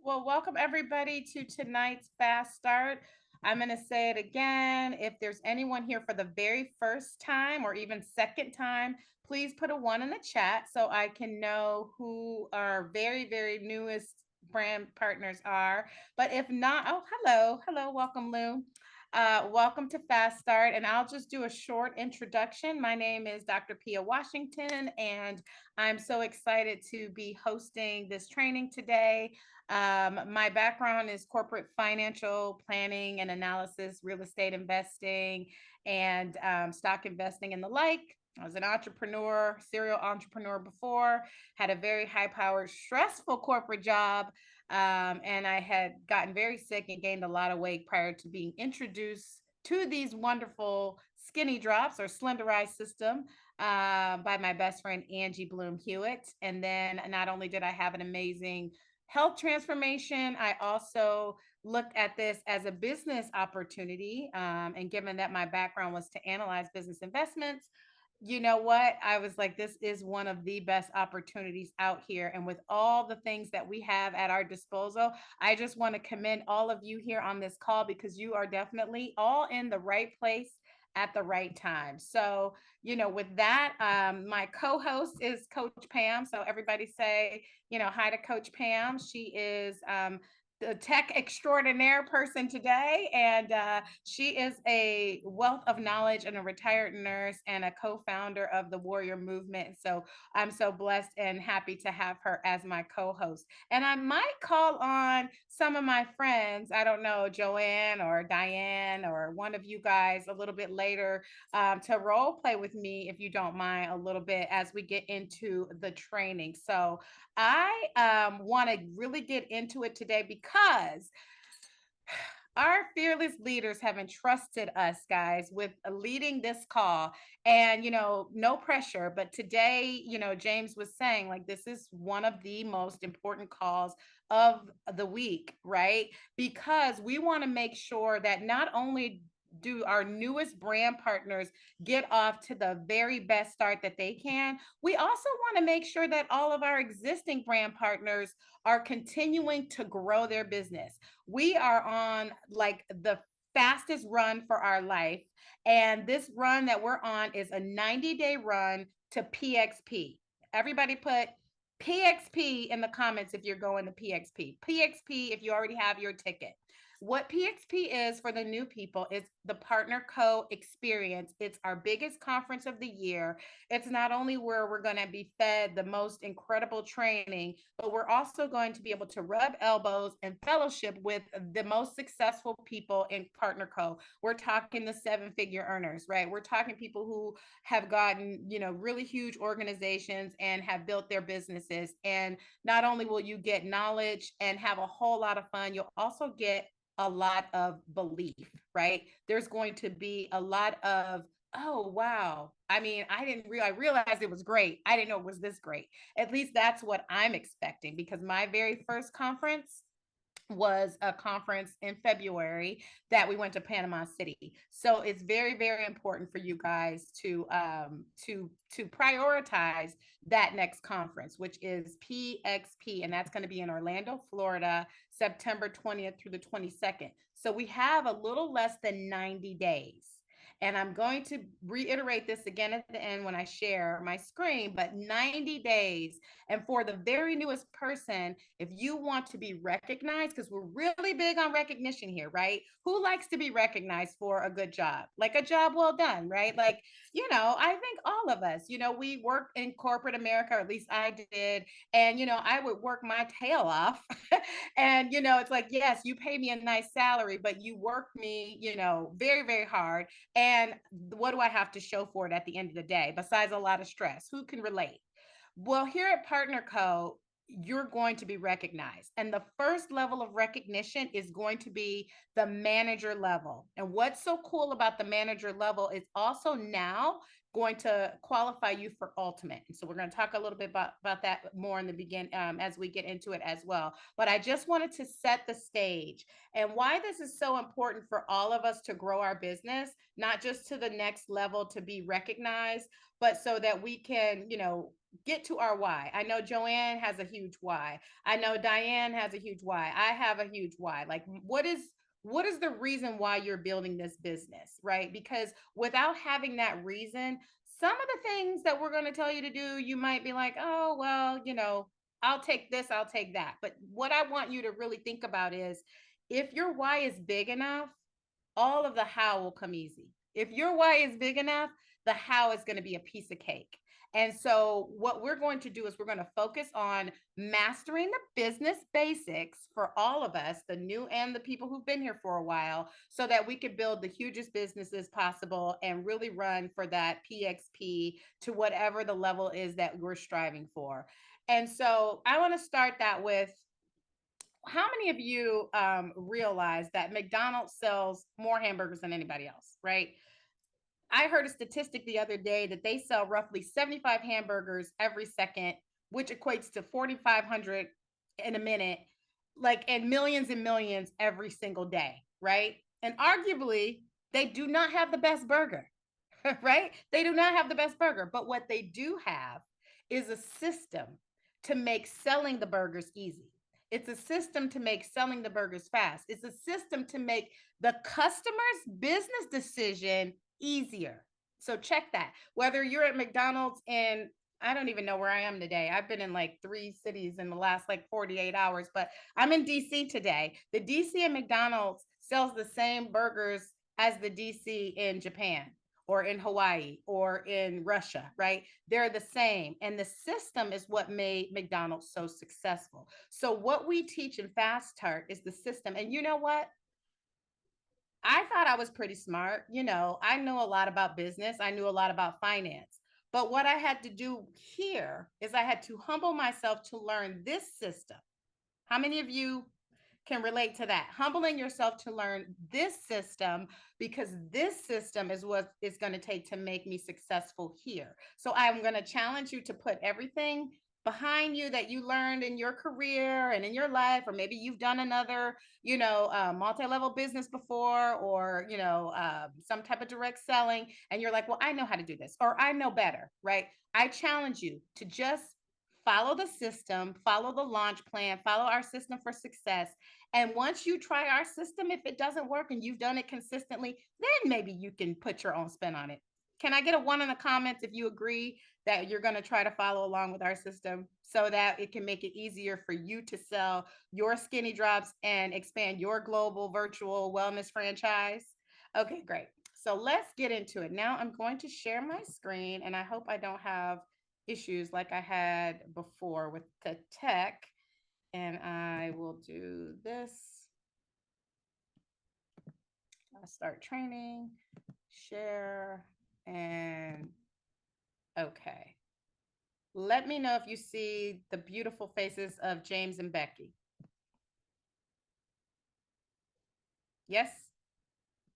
Well, welcome everybody to tonight's Fast Start. I'm going to say it again. If there's anyone here for the very first time or even second time, please put a one in the chat so I can know who our very newest brand partners are. But if not, oh, hello, welcome, Lou. Welcome to Fast Start, and I'll just do a short introduction. My name is Dr. Pia Washington, and I'm so excited to be hosting this training today. My background is corporate financial planning and analysis, real estate investing, and stock investing and the like. I was an entrepreneur, serial entrepreneur before, had a very high powered, stressful corporate job. And I had gotten very sick and gained a lot of weight prior to being introduced to these wonderful skinny drops or slenderized system by my best friend Angie Bloom Hewitt. And then not only did I have an amazing health transformation, I also looked at this as a business opportunity. And given that my background was to analyze business investments, you know what? I was like, this is one of the best opportunities out here. And with all the things that we have at our disposal, I just want to commend all of you here on this call because you are definitely all in the right place at the right time. So, with that, my co host is Coach Pam. So, everybody say, hi to Coach Pam. She is the tech extraordinaire person today. And she is a wealth of knowledge and a retired nurse and a co-founder of the Warrior Movement. So I'm so blessed and happy to have her as my co-host. And I might call on some of my friends, I don't know, Joanne or Diane or one of you guys a little bit later to role play with me, if you don't mind, a little bit as we get into the training. So I want to really get into it today because our fearless leaders have entrusted us, guys, with leading this call. And, no pressure. But today, James was saying, like, this is one of the most important calls of the week, right? Because we want to make sure that not only do our newest brand partners get off to the very best start that they can, we also want to make sure that all of our existing brand partners are continuing to grow their business. We are on like the fastest run for our life. And this run that we're on is a 90-day run to PXP. Everybody put PXP in the comments if you're going to PXP. PXP if you already have your ticket. What PXP is for the new people is the Partner Co experience. It's our biggest conference of the year. It's not only where we're going to be fed the most incredible training, but we're also going to be able to rub elbows and fellowship with the most successful people in Partner Co. We're talking the seven-figure earners, right? We're talking people who have gotten, really huge organizations and have built their businesses. And not only will you get knowledge and have a whole lot of fun, you'll also get a lot of belief, right? There's going to be a lot of, oh, wow. I mean, I realized it was great. I didn't know it was this great. At least that's what I'm expecting because my very first conference was a conference in February that we went to Panama City. So it's very important for you guys to prioritize that next conference, which is PXP, and that's going to be in Orlando, Florida, September 20th through the 22nd. So we have a little less than 90 days. And I'm going to reiterate this again at the end when I share my screen, but 90 days. And for the very newest person, if you want to be recognized, because we're really big on recognition here, right? Who likes to be recognized for a good job? Like a job well done, right? Like, I think all of us, we work in corporate America, or at least I did. And, I would work my tail off. And, it's like, yes, you pay me a nice salary, but you work me, very hard. And what do I have to show for it at the end of the day, besides a lot of stress? Who can relate? Well, here at Partner Co, you're going to be recognized. And the first level of recognition is going to be the manager level. And what's so cool about the manager level is also now going to qualify you for ultimate. And so we're going to talk a little bit about that more in the begin as we get into it as well. But I just wanted to set the stage and why this is so important for all of us to grow our business, not just to the next level to be recognized, but so that we can, get to our why. I know Joanne has a huge why. I know Diane has a huge why. I have a huge why. Like, what is the reason why you're building this business, right? Because without having that reason, some of the things that we're going to tell you to do, you might be like, oh, well, I'll take this, I'll take that. But what I want you to really think about is if your why is big enough, all of the how will come easy. If your why is big enough, the how is going to be a piece of cake. And so, what we're going to do is we're going to focus on mastering the business basics for all of us, the new and the people who've been here for a while, so that we can build the hugest businesses possible and really run for that PXP to whatever the level is that we're striving for. And so, I want to start that with how many of you realize that McDonald's sells more hamburgers than anybody else, right? I heard a statistic the other day that they sell roughly 75 hamburgers every second, which equates to 4,500 in a minute, like, and millions every single day, right? And arguably, they do not have the best burger, right? They do not have the best burger, but what they do have is a system to make selling the burgers easy. It's a system to make selling the burgers fast. It's a system to make the customer's business decision easier. So check that. Whether you're at McDonald's and I don't even know where I am today. I've been in like 3 cities in the last like 48 hours, but I'm in DC today. The DC and McDonald's sells the same burgers as the DC in Japan or in Hawaii or in Russia, right? They're the same. And the system is what made McDonald's so successful. So what we teach in Fast Start is the system. And you know what? I thought I was pretty smart. I know a lot about business. I knew a lot about finance. But what I had to do here is I had to humble myself to learn this system. How many of you can relate to that? Humbling yourself to learn this system because this system is what it's going to take to make me successful here. So I'm going to challenge you to put everything behind you that you learned in your career and in your life, or maybe you've done another, multi-level business before, or, some type of direct selling. And you're like, well, I know how to do this, or I know better, right? I challenge you to just follow the system, follow the launch plan, follow our system for success. And once you try our system, if it doesn't work and you've done it consistently, then maybe you can put your own spin on it. Can I get a one in the comments if you agree that you're going to try to follow along with our system so that it can make it easier for you to sell your skinny drops and expand your global virtual wellness franchise? Okay, great. So let's get into it. Now I'm going to share my screen, and I hope I don't have issues like I had before with the tech. And I will do this. I'll start training, share, and okay. Let me know if you see the beautiful faces of James and Becky. Yes?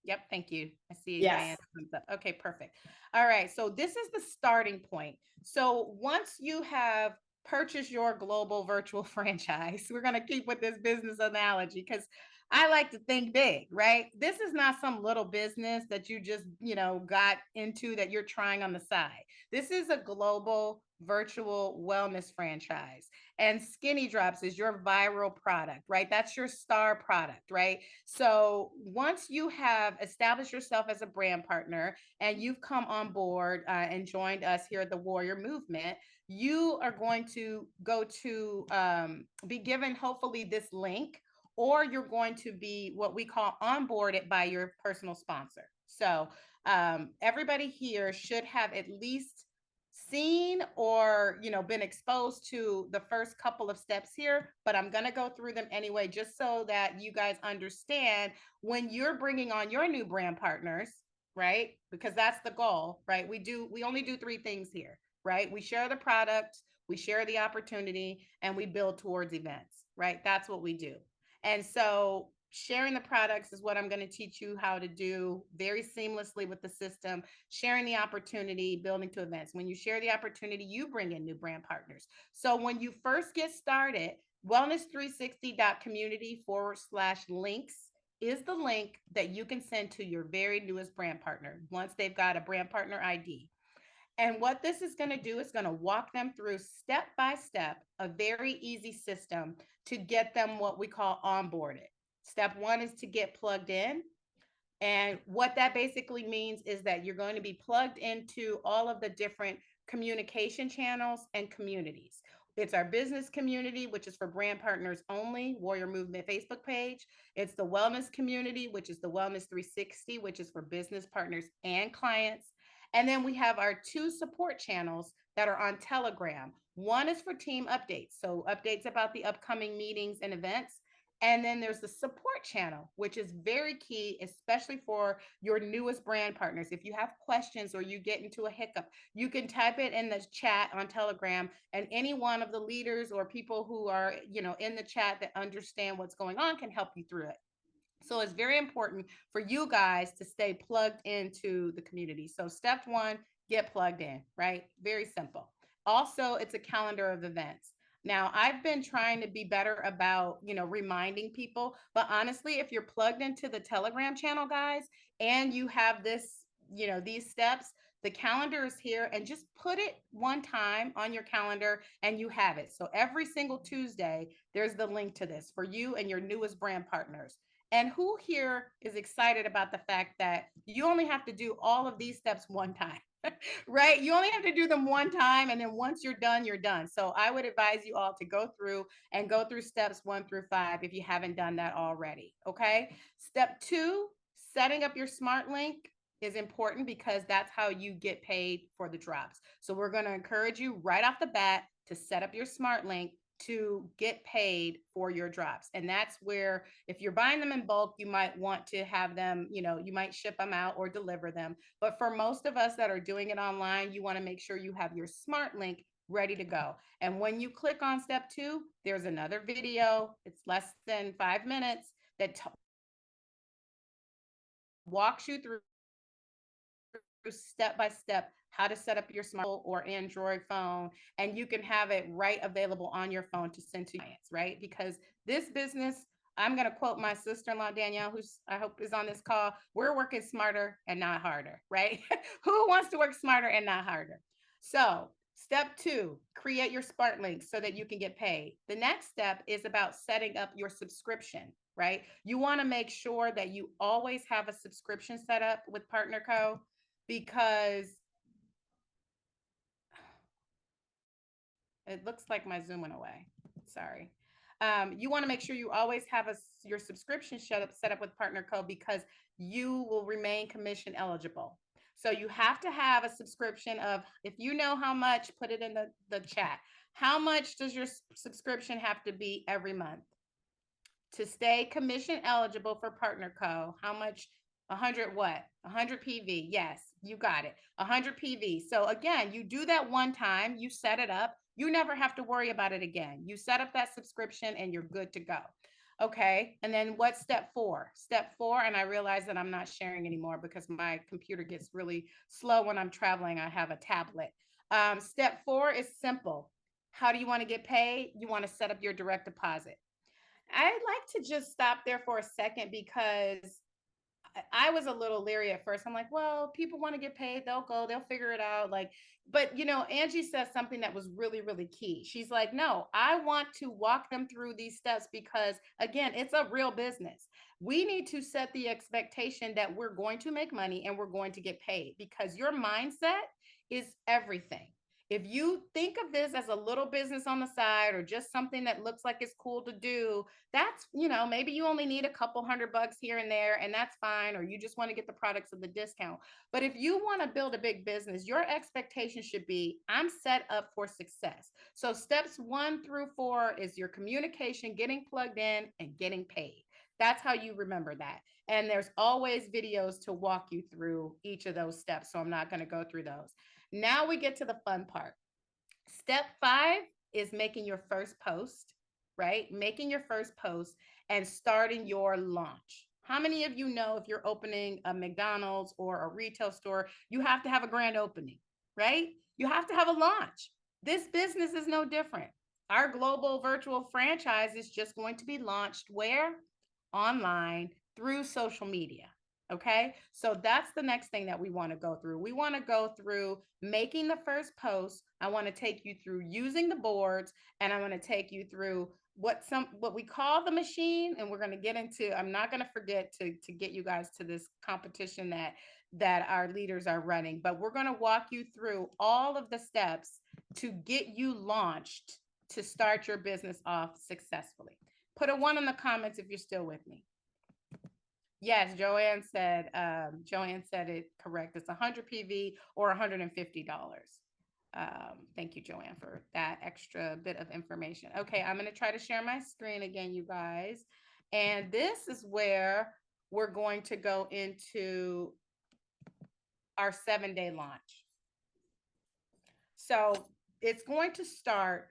Yep, thank you. I see Diane comes up. Okay, perfect. All right, so this is the starting point. So once you have purchased your global virtual franchise, we're going to keep with this business analogy because I like to think big, right? This is not some little business that you just, got into that you're trying on the side. This is a global virtual wellness franchise. And Skinny Drops is your viral product, right? That's your star product, right? So once you have established yourself as a brand partner and you've come on board and joined us here at the Warrior Movement, you are going to go to be given hopefully this link, or you're going to be what we call onboarded by your personal sponsor. So everybody here should have at least seen or been exposed to the first couple of steps here, but I'm going to go through them anyway just so that you guys understand when you're bringing on your new brand partners, right? Because that's the goal, right? We only do 3 things here, right? We share the product, we share the opportunity, and we build towards events, right? That's what we do. And so sharing the products is what I'm going to teach you how to do very seamlessly with the system. Sharing the opportunity, building to events. When you share the opportunity, you bring in new brand partners. So when you first get started, wellness360.community/links is the link that you can send to your very newest brand partner once they've got a brand partner ID. And what this is going to do is going to walk them through step by step a very easy system to get them what we call onboarded. Step one is to get plugged in. And what that basically means is that you're going to be plugged into all of the different communication channels and communities. It's our business community, which is for brand partners only, Warrior Movement Facebook page. It's the wellness community, which is the Wellness 360, which is for business partners and clients. And then we have our two support channels that are on Telegram. One is for team updates, so updates about the upcoming meetings and events. And then there's the support channel, which is very key, especially for your newest brand partners. If you have questions or you get into a hiccup, you can type it in the chat on Telegram, and any one of the leaders or people who are, in the chat that understand what's going on can help you through it. So it's very important for you guys to stay plugged into the community. So step one, get plugged in, right? Very simple. Also, it's a calendar of events. Now, I've been trying to be better about, reminding people, but honestly, if you're plugged into the Telegram channel, guys, and you have this, these steps, the calendar is here, and just put it one time on your calendar and you have it. So every single Tuesday, there's the link to this for you and your newest brand partners. And who here is excited about the fact that you only have to do all of these steps one time? Right? You only have to do them one time. And then once you're done, you're done. So I would advise you all to go through steps 1 through 5 if you haven't done that already. Okay. Step two, setting up your smart link is important because that's how you get paid for the drops. So we're going to encourage you right off the bat to set up your smart link to get paid for your drops. And that's where, if you're buying them in bulk, you might want to have them, you might ship them out or deliver them. But for most of us that are doing it online, you want to make sure you have your smart link ready to go. And when you click on step two, there's another video. It's less than 5 minutes that walks you through step by step how to set up your smart or Android phone, and you can have it right available on your phone to send to clients, right? Because this business, I'm going to quote my sister-in-law Danielle, who's I hope is on this call, we're working smarter and not harder, right? Who wants to work smarter and not harder? So step two, create your smart link so that you can get paid. The next step is about setting up your subscription, right? You want to make sure that you always have a subscription set up with Partner Co, because it looks like my Zoom went away. Sorry. You want to make sure you always have your subscription set up with Partner Co because you will remain commission eligible. So you have to have a subscription of, if you know how much, put it in the chat. How much does your subscription have to be every month to stay commission eligible for Partner Co? How much? 100 what? 100 PV. Yes, you got it. 100 PV. So again, you do that one time, you set it up, you never have to worry about it again. You set up that subscription and you're good to go. Okay. And then what's step four? Step four, and I realize that I'm not sharing anymore because my computer gets really slow when I'm traveling. I have a tablet. Step four is simple. How do you want to get paid? You want to set up your direct deposit. I'd like to just stop there for a second because I was a little leery at first. I'm like, well, people want to get paid. They'll go, they'll figure it out. Like, but Angie says something that was really, really key. She's like, no, I want to walk them through these steps because, again, it's a real business. We need to set the expectation that we're going to make money and we're going to get paid because your mindset is everything. If you think of this as a little business on the side or just something that looks like it's cool to do, that's, maybe you only need a couple $100 here and there, and that's fine, or you just want to get the products at the discount. But if you want to build a big business, your expectation should be, I'm set up for success. So steps 1 through 4 is your communication, getting plugged in, and getting paid. That's how you remember that. And there's always videos to walk you through each of those steps. So I'm not going to go through those. Now we get to the fun part. Step 5 is making your first post. right? Making your first post and starting your launch. How many of you know if you're opening a McDonald's or a retail store, you have to have a grand opening, right? You have to have a launch. This business is no different. Our global virtual franchise is just going to be launched where? Online through social media. Okay. So that's the next thing that we want to go through. We want to go through making the first post. I want to take you through using the boards, and I want to take you through what we call the machine. And we're going to get into, I'm not going to forget to get you guys to this competition that our leaders are running, but we're going to walk you through all of the steps to get you launched to start your business off successfully. Put a 1 in the comments if you're still with me. Yes, Joanne said it correct. It's 100 PV or $150. Thank you, Joanne, for that extra bit of information. Okay, I'm going to try to share my screen again, you guys. And this is where we're going to go into our 7-day launch. So it's going to start,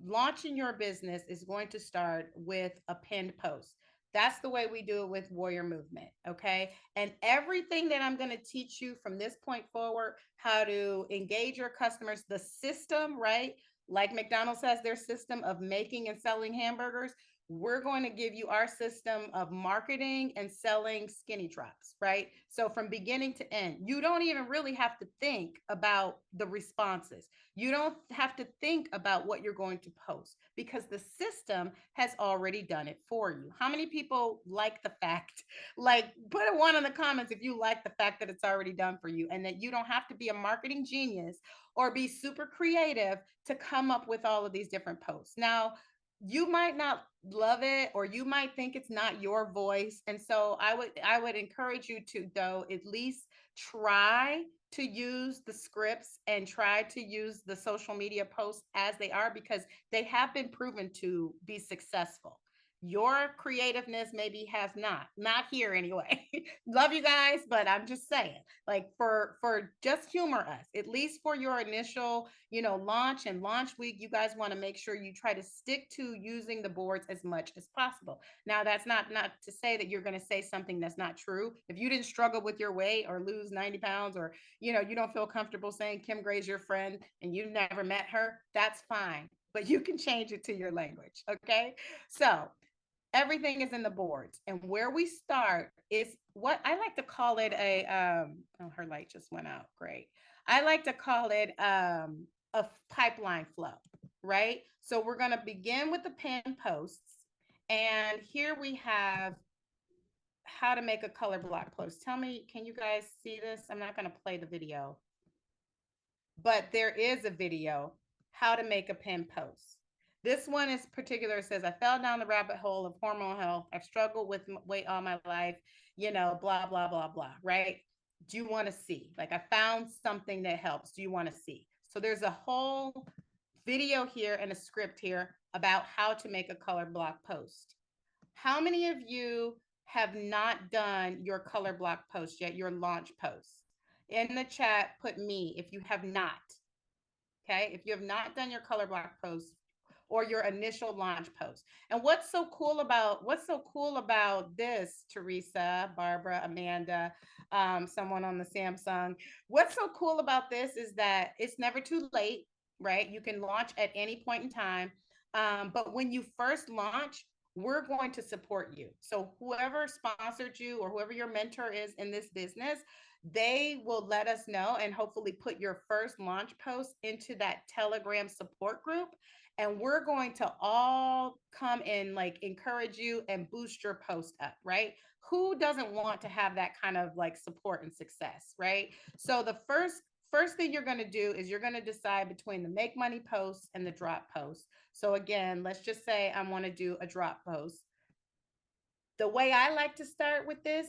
launching your business is going to start with a pinned post. That's the way we do it with Warrior Movement. Okay. And everything that I'm going to teach you from this point forward, how to engage your customers, the system, right? Like McDonald's has their system of making and selling hamburgers. We're going to give you our system of marketing and selling skinny drops, right? So from beginning to end, you don't even really have to think about the responses. You don't have to think about what you're going to post because the system has already done it for you. How many people like the fact, like put a 1 in the comments if you like the fact that it's already done for you and that you don't have to be a marketing genius or be super creative to come up with all of these different posts. Now, you might not love it or you might think it's not your voice, and so I would encourage you to, though, at least try to use the scripts and try to use the social media posts as they are, because they have been proven to be successful. Your creativeness maybe has not here anyway. Love you guys, but I'm just saying, like, for just humor us, at least for your initial, launch and launch week, you guys want to make sure you try to stick to using the boards as much as possible. Now, that's not to say that you're going to say something that's not true. If you didn't struggle with your weight or lose 90 pounds, or you don't feel comfortable saying Kim Gray's your friend and you've never met her, that's fine, but you can change it to your language. Okay. So everything is in the boards, and where we start is what I like to call it oh, her light just went out. Great. I like to call it a pipeline flow, right? So we're going to begin with the pinned posts, and here we have how to make a color block post. Tell me, can you guys see this? I'm not going to play the video, but there is a video how to make a pinned post. This one is particular. It says, I fell down the rabbit hole of hormone health. I've struggled with weight all my life, blah, blah, blah, blah, right? Do you want to see? Like, I found something that helps. Do you want to see? So there's a whole video here and a script here about how to make a color block post. How many of you have not done your color block post yet, your launch post? In the chat, put me if you have not. Okay, if you have not done your color block post or your initial launch post. And what's so cool about this, Teresa, Barbara, Amanda, someone on the Samsung, what's so cool about this is that it's never too late, right? You can launch at any point in time. But when you first launch, we're going to support you. So whoever sponsored you or whoever your mentor is in this business, they will let us know and hopefully put your first launch post into that Telegram support group. And we're going to all come in, like, encourage you and boost your post up, right? Who doesn't want to have that kind of like support and success, right? So the first thing you're going to do is you're going to decide between the make money posts and the drop posts. So again, let's just say I want to do a drop post. The way I like to start with this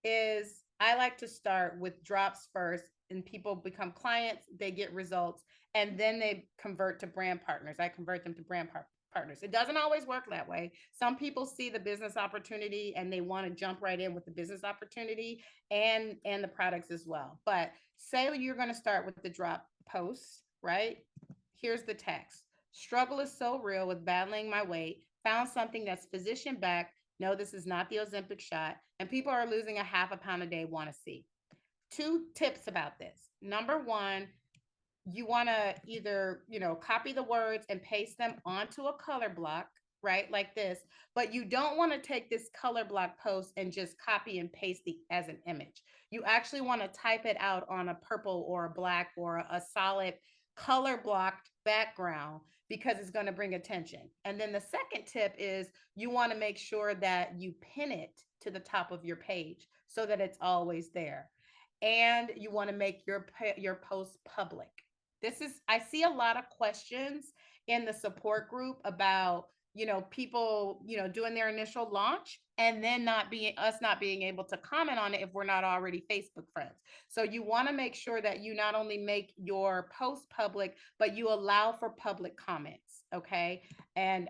is I like to start with drops first, and people become clients, they get results, and then they convert to brand partners. I convert them to brand partners. It doesn't always work that way. Some people see the business opportunity and they want to jump right in with the business opportunity and the products as well. But say you're going to start with the drop post, right? Here's the text. Struggle is so real with battling my weight. Found something that's physician backed. No, this is not the Ozempic shot. And people are losing a half a pound a day, want to see. Two tips about this. Number one, you want to either, copy the words and paste them onto a color block, right? Like this, but you don't want to take this color block post and just copy and paste it as an image. You actually want to type it out on a purple or a black or a solid color blocked background because it's going to bring attention. And then the second tip is you want to make sure that you pin it to the top of your page so that it's always there. And you want to make your post public. This is, I see a lot of questions in the support group about, people, doing their initial launch and then not being able to comment on it if we're not already Facebook friends. So you want to make sure that you not only make your post public, but you allow for public comments. Okay. And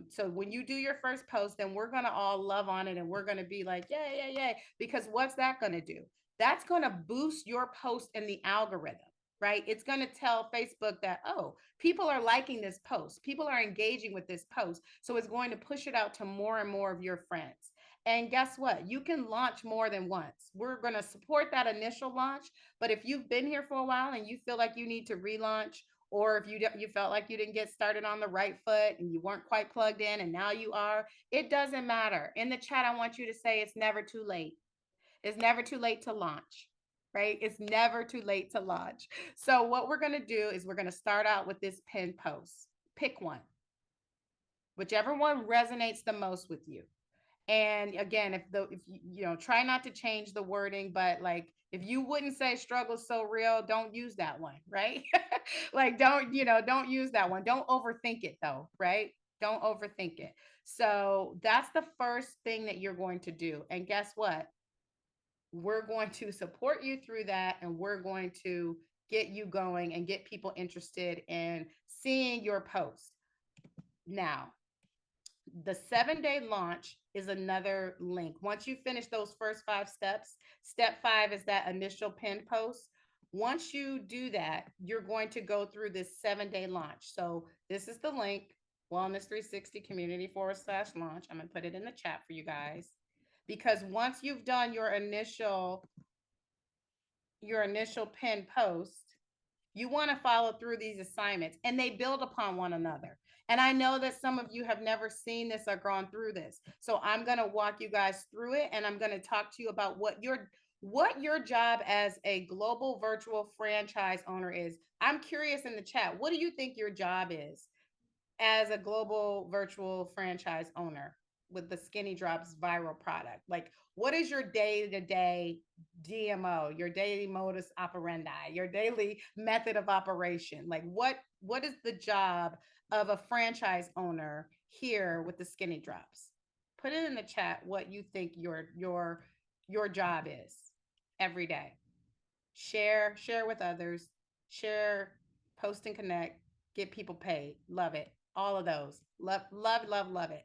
so when you do your first post, then we're going to all love on it and we're going to be like, yay, yay, yay. Because what's that going to do? That's going to boost your post in the algorithm, right? It's going to tell Facebook that, oh, people are liking this post. People are engaging with this post. So it's going to push it out to more and more of your friends. And guess what? You can launch more than once. We're going to support that initial launch. But if you've been here for a while and you feel like you need to relaunch, or if you felt like you didn't get started on the right foot and you weren't quite plugged in and now you are, it doesn't matter. In the chat, I want you to say it's never too late. It's never too late to launch, right? It's never too late to launch. So what we're going to do is we're going to start out with this pin post. Pick one, whichever one resonates the most with you. And again, if try not to change the wording, but like if you wouldn't say struggle so real, don't use that one, right? Like don't use that one. Don't overthink it though, right? Don't overthink it. So that's the first thing that you're going to do. And guess what? We're going to support you through that and we're going to get you going and get people interested in seeing your post. Now, the 7-day launch is another link. Once you finish those first 5 steps, step 5 is that initial pin post. Once you do that, you're going to go through this 7-day launch. So this is the link, Wellness360 community/launch. I'm going to put it in the chat for you guys. Because once you've done your initial pin post, you want to follow through these assignments and they build upon one another. And I know that some of you have never seen this or gone through this. So I'm going to walk you guys through it and I'm going to talk to you about what your job as a global virtual franchise owner is. I'm curious in the chat, what do you think your job is as a global virtual franchise owner with the Skinny Drops viral product? Like, what is your day-to-day DMO, your daily modus operandi, your daily method of operation? Like, what is the job of a franchise owner here with the Skinny Drops? Put it in the chat what you think your job is every day. Share with others, share, post and connect, get people paid. Love it. All of those. Love, love, love, love it.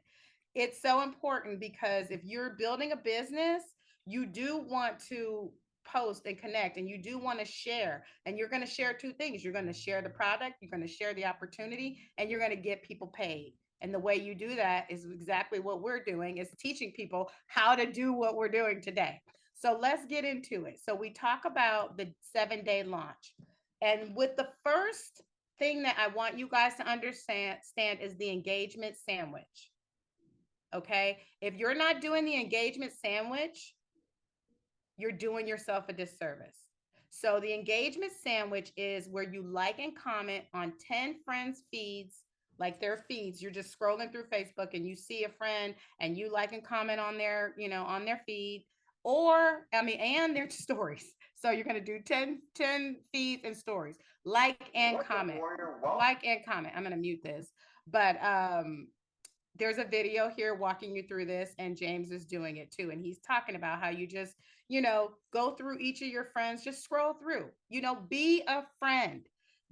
It's so important because if you're building a business, you do want to post and connect and you do want to share. And you're going to share two things. You're going to share the product, you're going to share the opportunity, and you're going to get people paid. And the way you do that is exactly what we're doing, is teaching people how to do what we're doing today. So let's get into it. So we talk about the 7-day launch. And with the first thing that I want you guys to understand is the engagement sandwich. Okay. If you're not doing the engagement sandwich, you're doing yourself a disservice. So the engagement sandwich is where you like and comment on 10 friends' feeds, like their feeds. You're just scrolling through Facebook and you see a friend and you like and comment on their, on their feed, and their stories. So you're going to do 10 feeds and stories. Like and comment. Like and comment. I'm going to mute this. But there's a video here walking you through this, and James is doing it too. And he's talking about how you just, go through each of your friends, just scroll through, be a friend,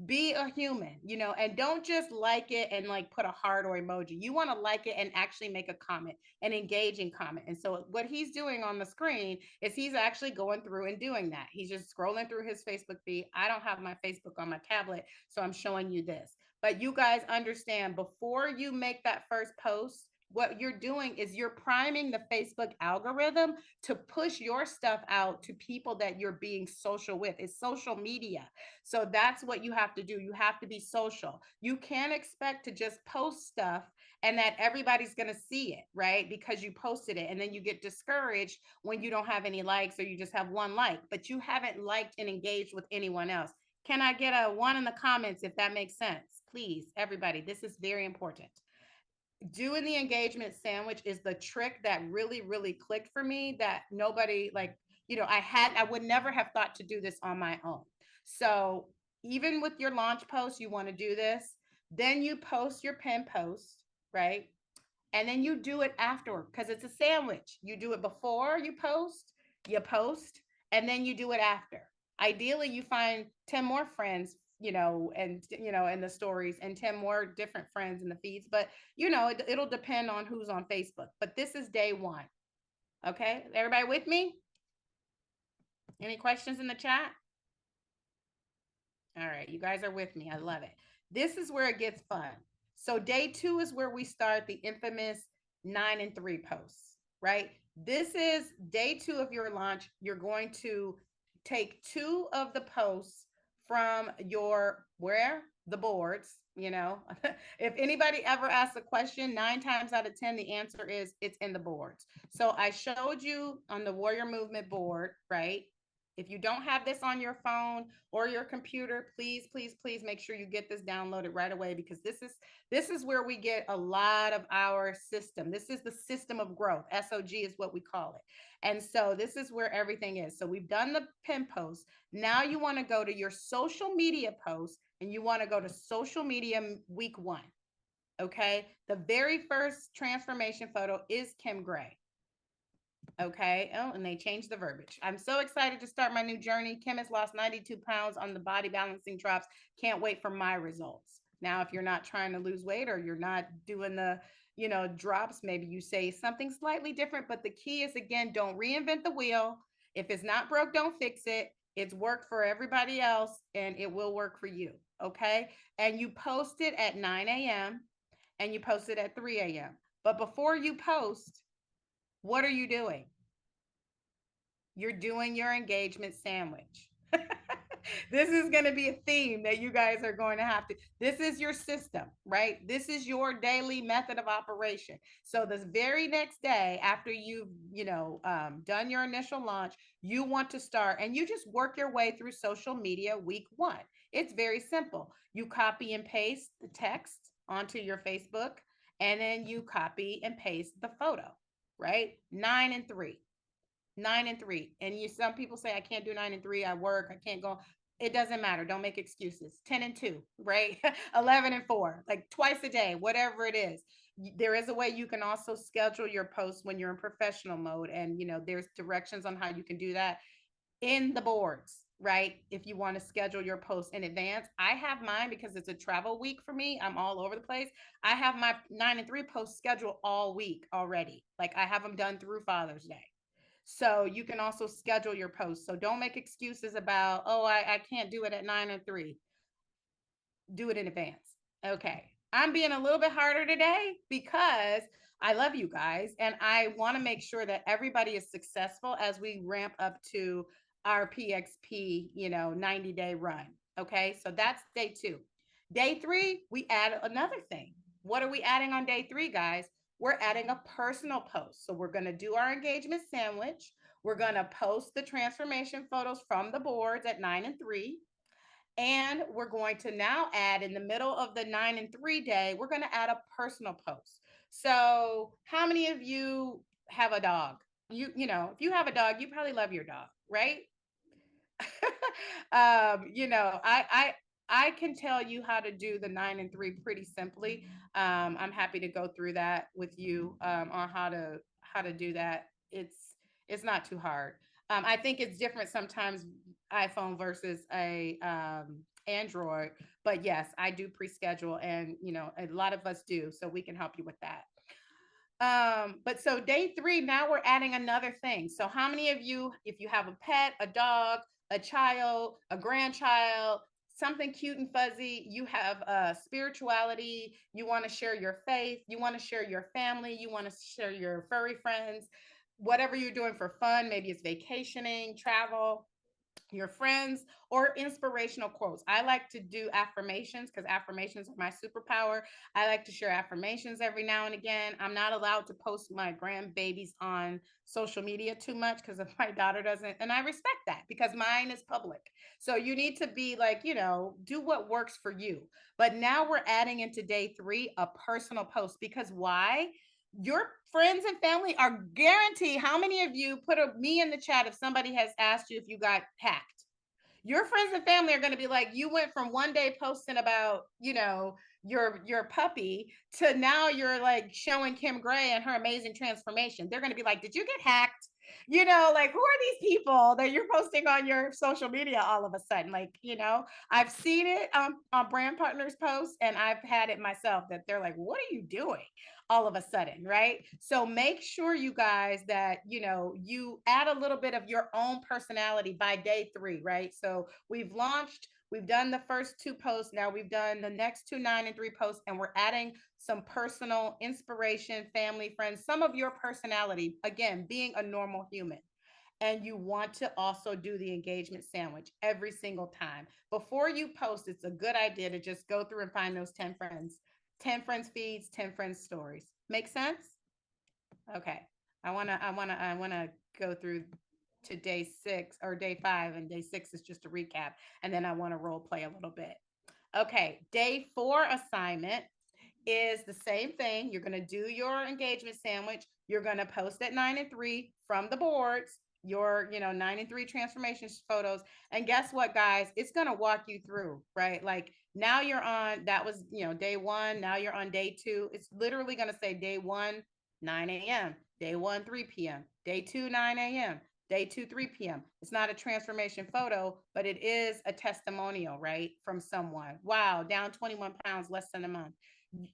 be a human, and don't just like it and like put a heart or emoji. You want to like it and actually make a comment, an engaging comment. And so what he's doing on the screen is he's actually going through and doing that. He's just scrolling through his Facebook feed. I don't have my Facebook on my tablet, so I'm showing you this. But you guys understand, before you make that first post, what you're doing is you're priming the Facebook algorithm to push your stuff out to people that you're being social with. It's social media. So that's what you have to do. You have to be social. You can't expect to just post stuff and that everybody's going to see it, right? Because you posted it and then you get discouraged when you don't have any likes or you just have one like, but you haven't liked and engaged with anyone else. Can I get a one in the comments if that makes sense? Please, everybody, this is very important. Doing the engagement sandwich is the trick that really clicked for me, that nobody, like, I would never have thought to do this on my own. So even with your launch post, you want to do this. Then you post your pin post, right? And then you do it afterward because it's a sandwich. You do it before you post, and then you do it after. Ideally, you find 10 more friends, and in the stories, and 10 more different friends in the feeds. But it'll depend on who's on Facebook. But this is day one. Okay, everybody with me? Any questions in the chat? All right, you guys are with me. I love it. This is where it gets fun. So day two is where we start the infamous 9 and 3 posts, right? This is day two of your launch. You're going to take two of the posts from the boards. If anybody ever asks a question, 9 times out of 10, the answer is it's in the boards. So I showed you on the Warrior Movement board, right? If you don't have this on your phone or your computer, please make sure you get this downloaded right away, because this is where we get a lot of our system. This is the system of growth. SOG is what we call it. And so this is where everything is. So we've done the pin post. Now you want to go to your social media post, and you want to go to social media week 1. Okay. The very first transformation photo is Kim Gray. Okay. Oh, and they changed the verbiage. I'm so excited to start my new journey. Kim has lost 92 pounds on the body balancing drops. Can't wait for my results. Now, if you're not trying to lose weight or you're not doing the, drops, maybe you say something slightly different. But the key is, again, don't reinvent the wheel. If it's not broke, don't fix it. It's worked for everybody else and it will work for you. Okay. And you post it at 9 a.m. and you post it at 3 a.m. But before you post, what are you doing? You're doing your engagement sandwich. This is going to be a theme that you guys are going to have to. This is your system, right? This is your daily method of operation. So this very next day after you've, done your initial launch, you want to start, and you just work your way through social media week 1. It's very simple. You copy and paste the text onto your Facebook, and then you copy and paste the photo, right? 9 and 3. 9 and 3. And some people say, I can't do 9 and 3. I work. I can't go. It doesn't matter. Don't make excuses. 10 and 2, right? 11 and 4, like twice a day, whatever it is. There is a way you can also schedule your posts when you're in professional mode. And, there's directions on how you can do that in the boards, right? If you want to schedule your posts in advance. I have mine because it's a travel week for me. I'm all over the place. I have my 9 and 3 posts scheduled all week already. Like I have them done through Father's Day. So you can also schedule your posts. So don't make excuses about, oh, I can't do it at 9 or 3. Do it in advance. Okay. I'm being a little bit harder today because I love you guys. And I want to make sure that everybody is successful as we ramp up to our PXP, 90-day run. Okay. So that's day 2. Day 3, we add another thing. What are we adding on day 3, guys? We're adding a personal post. So we're going to do our engagement sandwich. We're going to post the transformation photos from the boards at 9 and 3. And we're going to now add, in the middle of the 9 and 3 day, we're going to add a personal post. So how many of you have a dog? If you have a dog, you probably love your dog, right? I can tell you how to do the 9 and 3 pretty simply. I'm happy to go through that with you on how to do that. It's not too hard. I think it's different sometimes, iPhone versus a Android, but yes, I do pre-schedule, and a lot of us do, so we can help you with that. But so day 3, now we're adding another thing. So how many of you, if you have a pet, a dog, a child, a grandchild, something cute and fuzzy. You have spirituality. You want to share your faith. You want to share your family. You want to share your furry friends. Whatever you're doing for fun, maybe it's vacationing, travel, your friends, or inspirational quotes. I like to do affirmations because affirmations are my superpower. I like to share affirmations every now and again. I'm not allowed to post my grandbabies on social media too much because if my daughter doesn't, and I respect that because mine is public. So you need to be like, do what works for you. But now we're adding into day 3 a personal post because why? Your friends and family are guaranteed. How many of you put a me in the chat if somebody has asked you if you got hacked? Your friends and family are going to be like, you went from one day posting about, your puppy to now you're like showing Kim Gray and her amazing transformation. They're going to be like, did you get hacked? Like, who are these people that you're posting on your social media all of a sudden? Like, I've seen it on brand partners posts, and I've had it myself that they're like, what are you doing all of a sudden, right? So make sure, you guys, that you add a little bit of your own personality by day 3, right? So we've done the first 2 posts. Now we've done the next 2 9 and 3 posts, and we're adding some personal inspiration, family, friends, some of your personality, again, being a normal human. And you want to also do the engagement sandwich every single time. Before you post, it's a good idea to just go through and find those 10 friends, 10 friends feeds, 10 friends stories. Make sense? Okay. I want to go through to day 6 or day 5, and day 6 is just a recap, and then I want to role play a little bit. Okay, day 4 assignment is the same thing. You're going to do your engagement sandwich. You're going to post at 9 and 3 from the boards, your 9 and 3 transformation photos. And guess what, guys? It's going to walk you through, right? Like, now you're on, that was, day 1. Now you're on day 2. It's literally going to say day 1, 9 a.m., day 1, 3 p.m., day 2, 9 a.m., day 2, 3 p.m. It's not a transformation photo, but it is a testimonial, right? From someone. Wow, down 21 pounds, less than a month.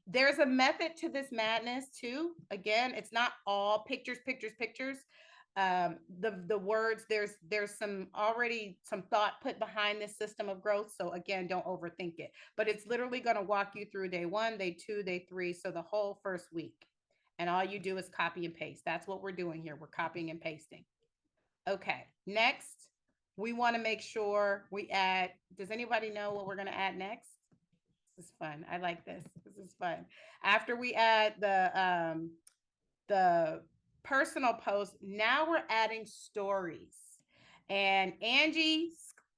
There's a method to this madness too. Again, it's not all pictures, pictures, pictures. The words, there's some thought put behind this system of growth. So again, don't overthink it. But it's literally going to walk you through day 1, day 2, day 3, so the whole first week. And all you do is copy and paste. That's what we're doing here. We're copying and pasting. Okay, next, we want to make sure we add, does anybody know what we're going to add next? This is fun. I like this. This is fun. After we add the personal post, now we're adding stories. And Angie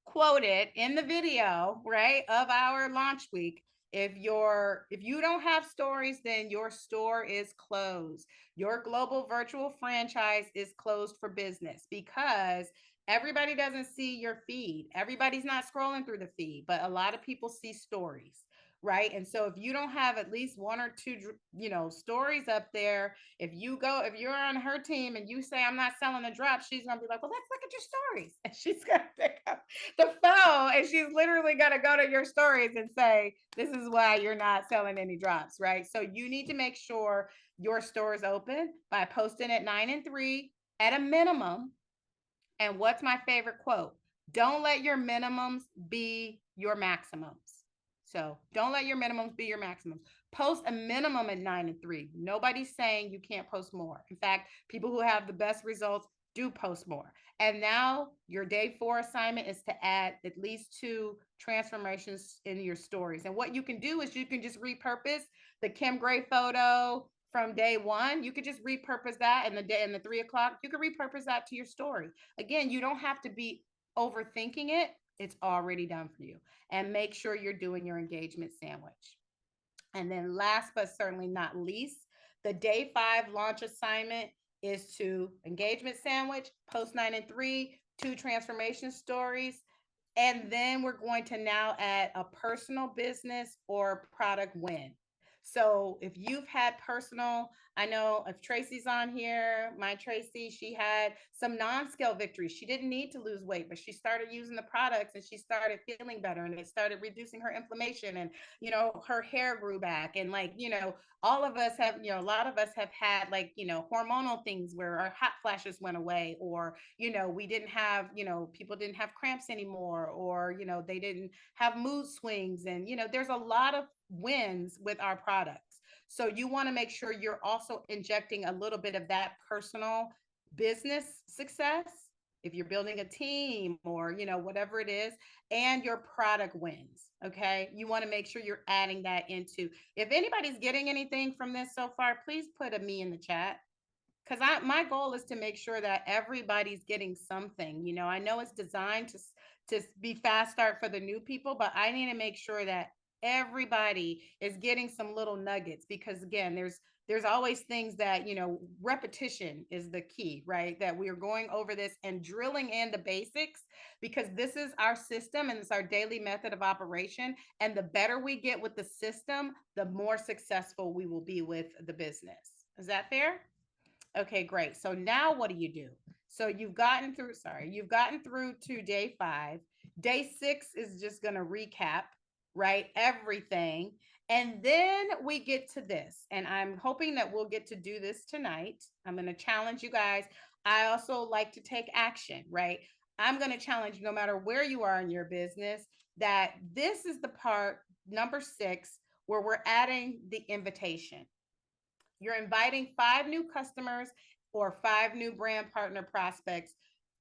quoted in the video, right, of our launch week, if you don't have stories, then your store is closed. Your global virtual franchise is closed for business because everybody doesn't see your feed. Everybody's not scrolling through the feed, but a lot of people see stories, right? And so if you don't have at least 1 or 2, stories up there, if you're on her team and you say, I'm not selling the drop, she's going to be like, well, let's look at your stories. And she's going to pick up the phone and she's literally going to go to your stories and say, this is why you're not selling any drops, right? So you need to make sure your store is open by posting at 9 and 3 at a minimum. And what's my favorite quote? Don't let your minimums be your maximums. So don't let your minimums be your maximums. Post a minimum at 9 and 3. Nobody's saying you can't post more. In fact, people who have the best results do post more. And now your day 4 assignment is to add at least 2 transformations in your stories. And what you can do is you can just repurpose the Kim Gray photo from day 1. You could just repurpose that in the 3 o'clock. You could repurpose that to your story. Again, you don't have to be overthinking it. It's already done for you. And make sure you're doing your engagement sandwich. And then last but certainly not least, the day 5 launch assignment is to engagement sandwich, post 9 and 3, 2 transformation stories. And then we're going to now add a personal business or product win. So if you've had personal I know if Tracy's on here, my Tracy, she had some non-scale victories. She didn't need to lose weight, but she started using the products and she started feeling better and it started reducing her inflammation and, her hair grew back. And like, all of us have, a lot of us have had like, hormonal things where our hot flashes went away, or, we didn't have, people didn't have cramps anymore, or, they didn't have mood swings. And, there's a lot of wins with our products. So you want to make sure you're also injecting a little bit of that personal business success if you're building a team or whatever it is, and your product wins. Okay, you want to make sure you're adding that into. If anybody's getting anything from this so far, please put a me in the chat, because my goal is to make sure that everybody's getting something. I know it's designed to be fast start for the new people, but I need to make sure that everybody is getting some little nuggets, because again, there's always things that, repetition is the key, right? That we are going over this and drilling in the basics, because this is our system and it's our daily method of operation. And the better we get with the system, the more successful we will be with the business. Is that fair? Okay, great. So now what do? So you've gotten through to day 5. Day 6 is just going to recap, right? Everything. And then we get to this. And I'm hoping that we'll get to do this tonight. I'm going to challenge you guys. I also like to take action, right? I'm going to challenge you, no matter where you are in your business, that this is the part, number 6, where we're adding the invitation. You're inviting 5 new customers or 5 new brand partner prospects